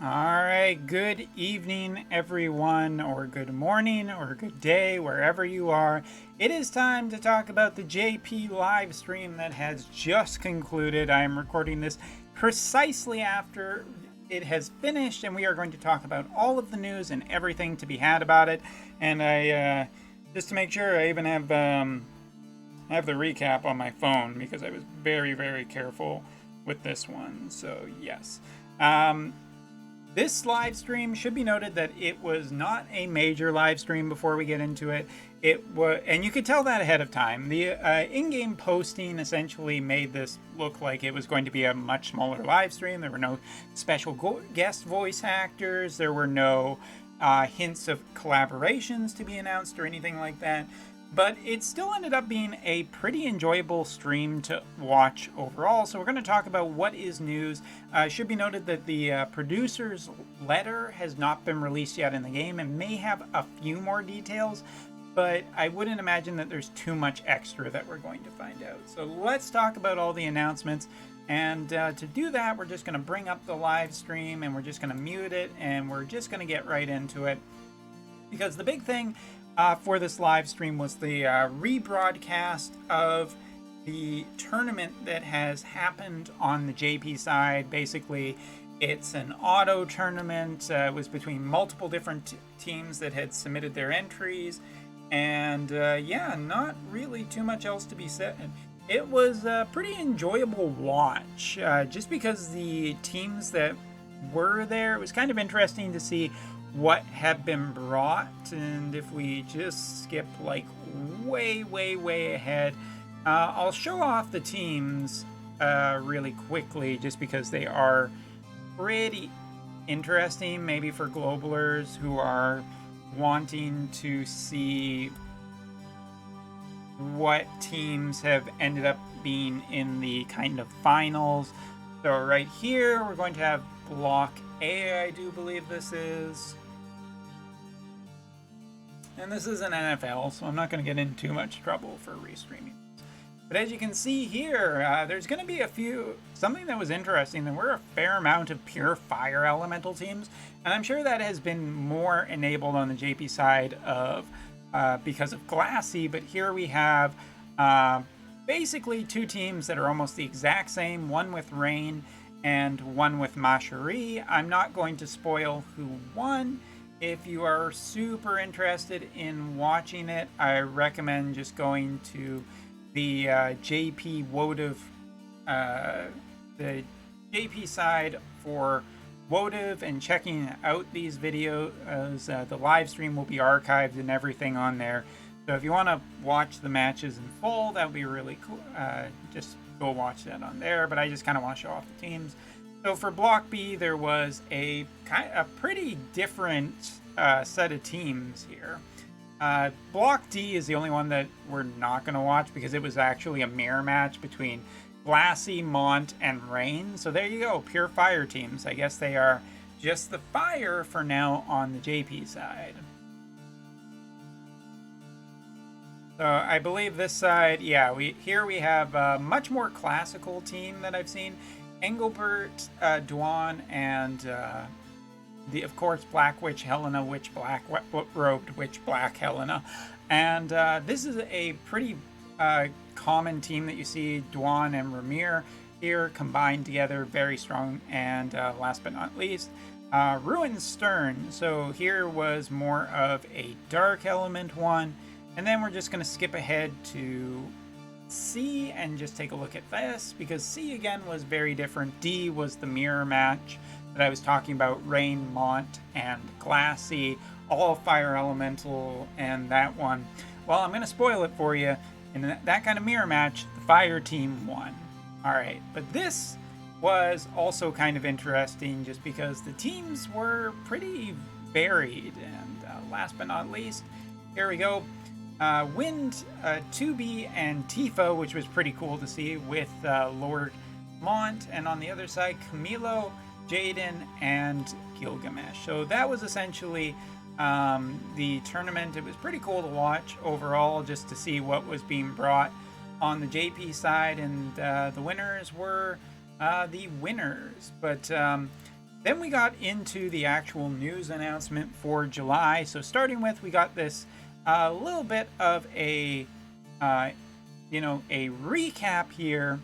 All right, good evening, everyone, or good morning, or good day, wherever you are. It is time to talk about the JP live stream that has just concluded. I am recording this precisely after it has finished, and we are going to talk about all of the news and everything to be had about it. And I, just to make sure, I even have the recap on my phone because I was very, very careful with this one. So yes. This live stream should be noted that it was not a major live stream. Before we get into it, it was, and you could tell that ahead of time. The in-game posting essentially made this look like it was going to be a much smaller live stream. There were no special guest voice actors. There were no hints of collaborations to be announced or anything like that. But it still ended up being a pretty enjoyable stream to watch overall. So we're going to talk about what is news. It should be noted that the producer's letter has not been released yet in the game and may have a few more details, but I wouldn't imagine that there's too much extra that we're going to find out. So let's talk about all the announcements. And to do that, we're just going to bring up the live stream and we're just going to mute it and we're just going to get right into it. Because the big thing for this live stream was the rebroadcast of the tournament that has happened on the JP side. Basically, it's an auto tournament. It was between multiple different teams that had submitted their entries. And yeah, not really too much else to be said. It was a pretty enjoyable watch, just because the teams that were there, it was kind of interesting to see what have been brought. And if we just skip like way ahead, I'll show off the teams really quickly just because they are pretty interesting, maybe for globalers who are wanting to see what teams have ended up being in the kind of finals. So right here we're going to have Block A, I do believe this is. And this is an NFL, so I'm not going to get in too much trouble for restreaming. But as you can see here, there's going to be something that was interesting. There were a fair amount of pure fire elemental teams, and I'm sure that has been more enabled on the JP side of because of Glassy. But here we have basically two teams that are almost the exact same, one with Rain and one with Mashari. I'm not going to spoil who won. If you are super interested in watching it, I recommend just going to the JP Wotv, the JP side for Wotv and checking out these videos. The live stream will be archived and everything on there. So if you want to watch the matches in full, that would be really cool. Just go watch that on there. But I just kind of want to show off the teams. So for Block B, there was a pretty different set of teams here. Block D is the only one that we're not going to watch because it was actually a mirror match between Glassy, Mont, and Rain. So there you go, pure fire teams. I guess they are just the fire for now on the JP side. So I believe this side, yeah, here we have a much more classical team that I've seen. Engelbert, Duan, and of course Black Witch Helena, Witch Black Robed Witch Black Helena. And this is a pretty common team that you see. Duan and Ramir here combined together, very strong. And last but not least, Ruin Stern. So here was more of a dark element one. And then we're just going to skip ahead to C and just take a look at this, because C again was very different. D was the mirror match that I was talking about, Rain, Mont, and Glassy, all fire elemental, and that one, well, I'm going to spoil it for you. In that kind of mirror match, the fire team won. Alright, but this was also kind of interesting just because the teams were pretty varied. And last but not least, here we go. Wind, 2B, and Tifa, which was pretty cool to see, with Lord Mont, and on the other side, Camilo, Jaden, and Gilgamesh. So that was essentially the tournament. It was pretty cool to watch overall, just to see what was being brought on the JP side, and the winners were the winners. But Then we got into the actual news announcement for July. So starting with, we got this little bit of a, a recap here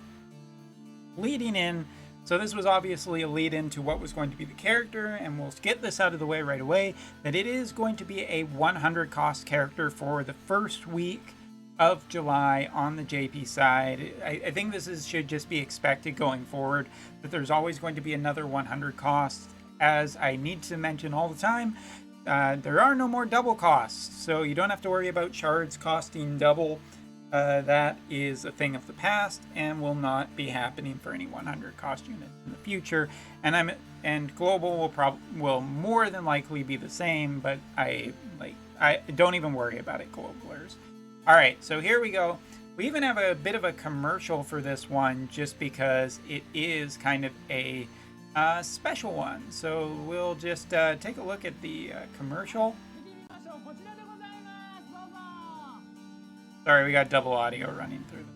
leading in. So this was obviously a lead into what was going to be the character, and we'll get this out of the way right away, that it is going to be a 100 cost character for the first week of July on the JP side. I think this should just be expected going forward, that there's always going to be another 100 cost. As I need to mention all the time, there are no more double costs, so you don't have to worry about shards costing double. That is a thing of the past and will not be happening for any 100 cost unit in the future. And global will more than likely be the same, but I don't even worry about it, globalers. All right, so here we go. We even have a bit of a commercial for this one, just because it is kind of a special one. So we'll just take a look at the commercial. Sorry, we got double audio running through.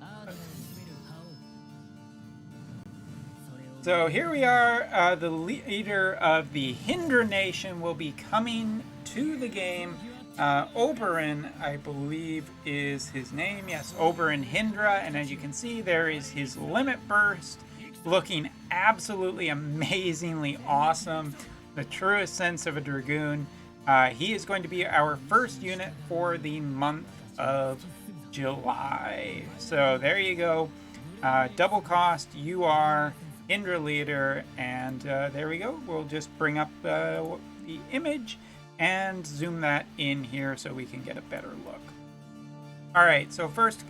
So here we are. The leader of the Hindra nation will be coming to the game. Oberon, I believe, is his name. Yes, Oberon Hindra. And as you can see, there is his limit burst, looking absolutely amazingly awesome. The truest sense of a Dragoon. He is going to be our first unit for the month of July. So there you go. Double cost, you are Hindra leader, and there we go. We'll just bring up the image and zoom that in here so we can get a better look. Alright, so first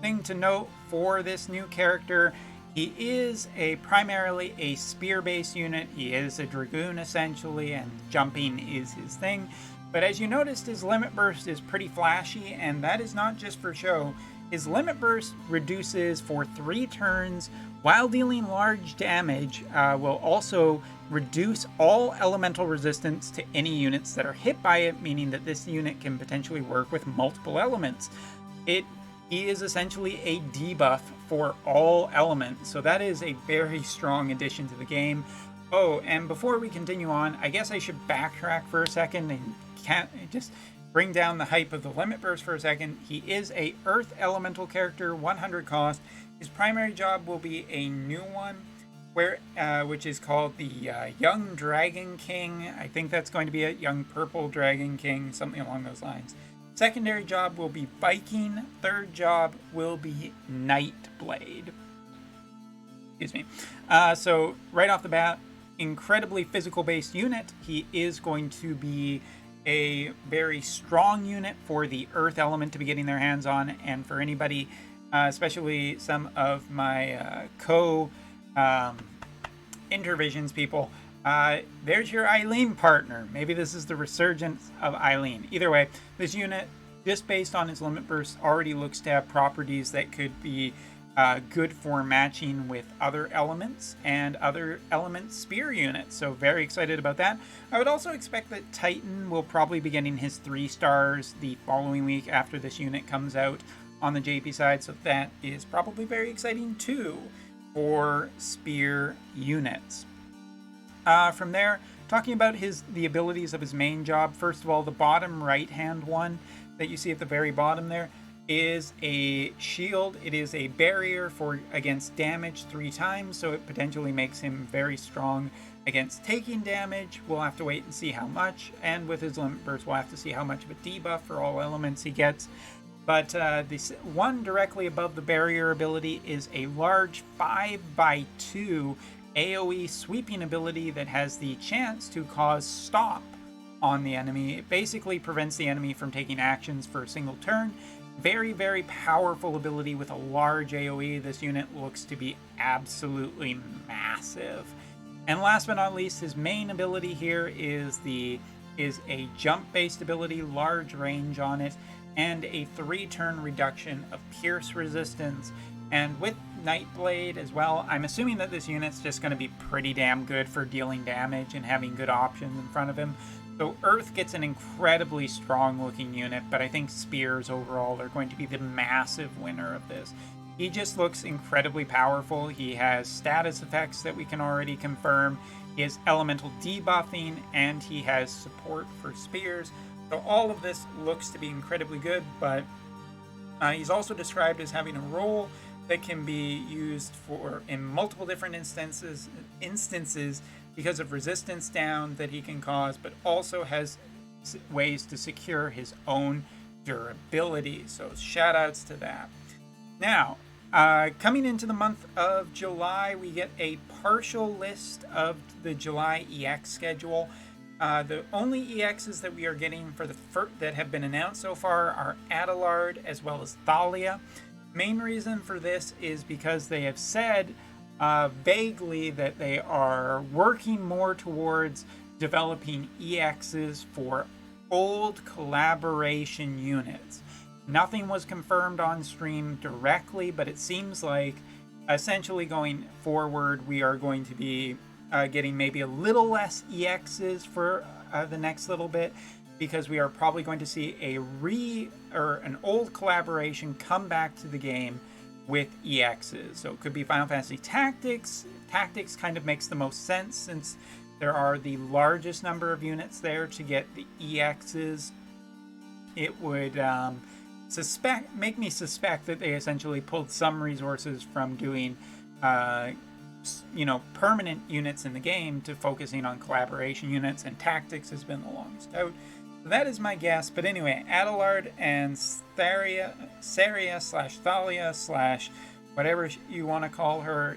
thing to note for this new character, he is primarily a spear-based unit. He is a Dragoon essentially, and jumping is his thing. But as you noticed, his limit burst is pretty flashy, and that is not just for show. His limit burst reduces for 3 turns while dealing large damage. Will also reduce all elemental resistance to any units that are hit by it, meaning that this unit can potentially work with multiple elements. He is essentially a debuff for all elements, so that is a very strong addition to the game. Oh, and before we continue on, I guess I should backtrack for a second and just bring down the hype of the limit burst for a second. He is a Earth Elemental character, 100 cost. His primary job will be a new one, which is called the Young Dragon King. I think that's going to be a Young Purple Dragon King, something along those lines. Secondary job will be Viking. Third job will be Nightblade. Excuse me. So right off the bat, incredibly physical-based unit. He is going to be a very strong unit for the Earth element to be getting their hands on, and for anybody, especially some of my Intervisions people, there's your Eileen partner. Maybe this is the resurgence of Eileen. Either way, this unit, just based on its limit burst, already looks to have properties that could be good for matching with other elements and other element spear units. So very excited about that. I would also expect that Titan will probably be getting his 3 stars the following week after this unit comes out on the JP side. So that is probably very exciting too for spear units. From there, talking about the abilities of his main job. First of all, the bottom right hand one that you see at the very bottom there is a shield. It is a barrier against damage 3 times, so it potentially makes him very strong against taking damage. We'll have to wait and see how much, and with his limit burst we'll have to see how much of a debuff for all elements he gets. But this one directly above the barrier ability is a large 5x2 AoE sweeping ability that has the chance to cause stop on the enemy. It basically prevents the enemy from taking actions for a single turn. Very, very powerful ability with a large AoE. This unit looks to be absolutely massive. And last but not least, his main ability here is a jump-based ability, large range on it, and a 3-turn reduction of pierce resistance. And with Nightblade as well, I'm assuming that this unit's just going to be pretty damn good for dealing damage and having good options in front of him. So Earth gets an incredibly strong looking unit, but I think Spears overall are going to be the massive winner of this. He just looks incredibly powerful. He has status effects that we can already confirm. He has elemental debuffing, and he has support for spears. So all of this looks to be incredibly good, but he's also described as having a role that can be used in multiple different instances because of resistance down that he can cause, but also has ways to secure his own durability. So shout outs to that. Now, coming into the month of July, we get a partial list of the July EX schedule. The only EXs that we are getting that have been announced so far are Adelard as well as Thalia. Main reason for this is because they have said vaguely that they are working more towards developing EXs for old collaboration units. Nothing was confirmed on stream directly, but it seems like essentially going forward we are going to be getting maybe a little less EXs for the next little bit, because we are probably going to see an old collaboration come back to the game with EXs. So it could be Final Fantasy Tactics. Tactics kind of makes the most sense since there are the largest number of units there to get the EXs. It would make me suspect that they essentially pulled some resources from doing permanent units in the game to focusing on collaboration units, and Tactics has been the longest out. So that is my guess. But anyway, Adelard and Saria/Thalia/ whatever you want to call her,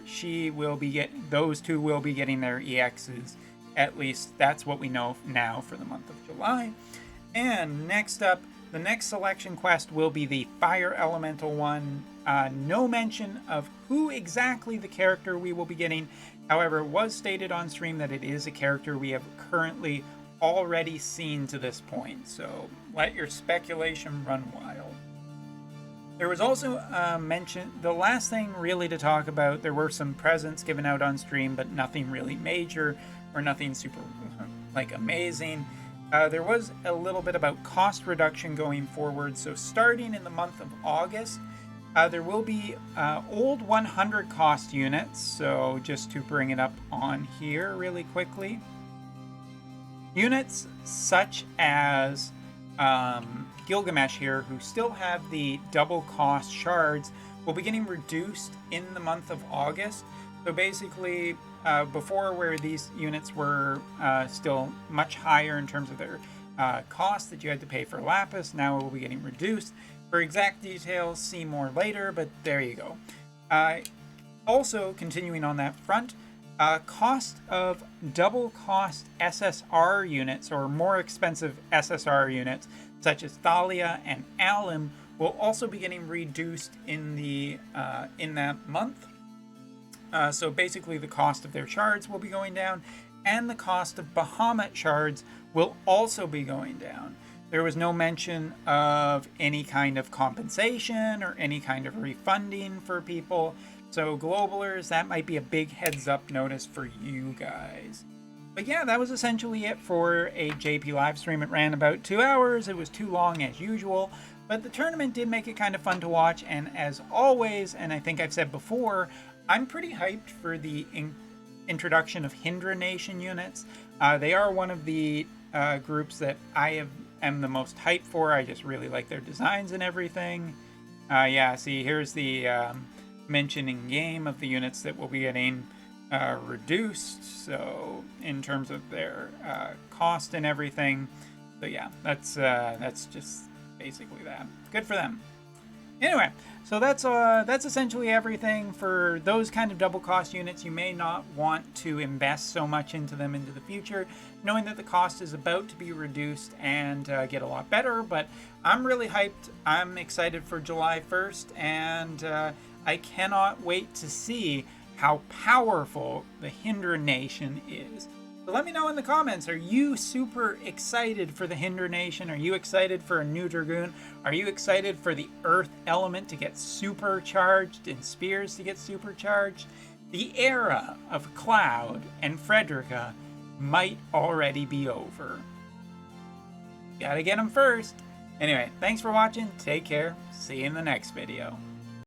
those two will be getting their EXs. At least that's what we know now for the month of July. And next up, the next selection quest will be the Fire Elemental one. No mention of who exactly the character we will be getting. However, it was stated on stream that it is a character we have currently already seen to this point. So let your speculation run wild. There was also mention, the last thing really to talk about, there were some presents given out on stream, but nothing really major or nothing super amazing. There was a little bit about cost reduction going forward. So starting in the month of August, there will be old 100 cost units. So just to bring it up on here really quickly. Units such as Gilgamesh here, who still have the double cost shards, will be getting reduced in the month of August. So basically, before, where these units were still much higher in terms of their cost that you had to pay for Lapis, now it will be getting reduced. For exact details, see more later, but there you go. Also, continuing on that front, cost of double cost SSR units, or more expensive SSR units, such as Thalia and Alim, will also be getting reduced in that month. So basically the cost of their shards will be going down, and the cost of Bahamut shards will also be going down. There was no mention of any kind of compensation or any kind of refunding for people. So globalers, that might be a big heads up notice for you guys. But yeah, that was essentially it for a JP live stream. It ran about 2 hours. It was too long as usual, but the tournament did make it kind of fun to watch. And as always, and I think I've said before, I'm pretty hyped for the introduction of Hindra Nation units. They are one of the groups that I am the most hyped for. I just really like their designs and everything. Yeah, see, here's the mention in game of the units that will be getting reduced. So in terms of their cost and everything. So yeah, that's just basically that. Good for them. Anyway, so that's essentially everything for those kind of double cost units. You may not want to invest so much into them into the future, knowing that the cost is about to be reduced and get a lot better. But I'm really hyped. I'm excited for July 1st, and I cannot wait to see how powerful the Hindra Nation is. So let me know in the comments, are you super excited for the Hindra Nation? Are you excited for a new Dragoon? Are you excited for the Earth element to get supercharged and spears to get supercharged? The era of Cloud and Frederica might already be over. Gotta get them first. Anyway, thanks for watching. Take care. See you in the next video.